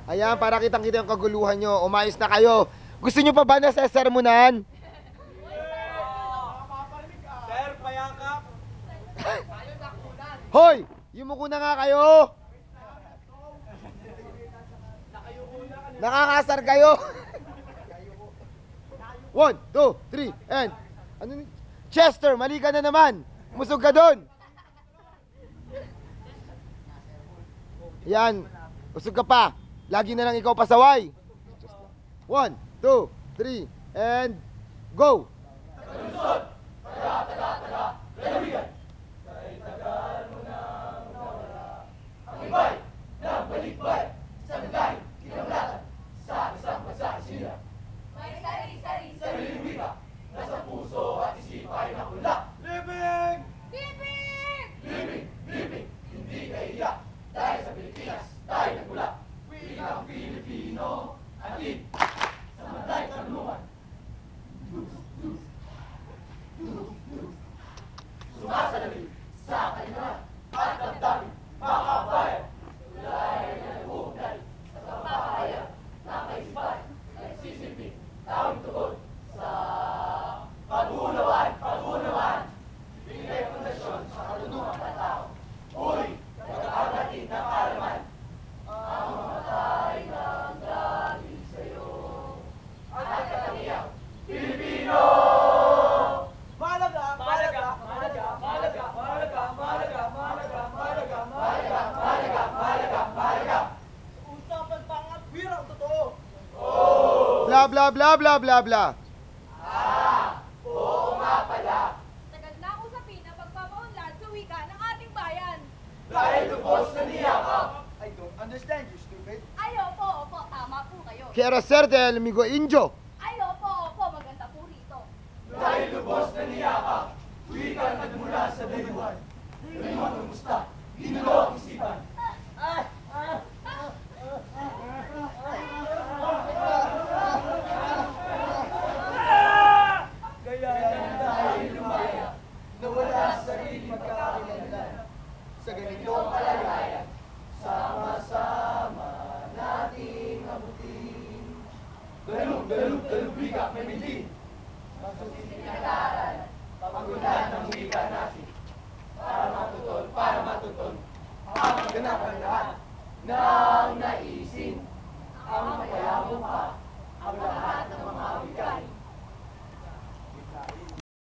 Ayan, para kitang-kita yung kaguluhan nyo. Umayos na kayo. Gusto nyo pa ba na sermonan? Sir, payakap. Hoy! Yumuko na nga kayo! Nakakasar kayo! 1, 2, 3, and... Ano ni? Chester, mali ka na naman! Musog ka doon! Yan, usog ka pa. Lagi na lang ikaw pasaway. 1, 2, 3, and go! Living! Blah, blah, blah, blah, blah, blah. Sagad na ako sa pina pagpapaunlad sa wika ng ating bayan. Dahil lubos na niyakap. I don't understand you, stupid. Ay, opo, tama po kayo. Quiero ser del amigo Indio. Ay, opo, maganda po rito. Dahil lubos na niyakap. Wika nagmula sa dayuhan. Dayuhan ng musta. Ginulo ang isipan. Kaya nang dahil lumaya, nawala sa sarili magkakakilanlan. Sa ganitong kalagayan, sama-sama nating abutin. Dalog, wika, may bitin. Magsusinagaran, pagulan ng wika natin. Para matutol, ang ganap ang lahat ng naisin. Ang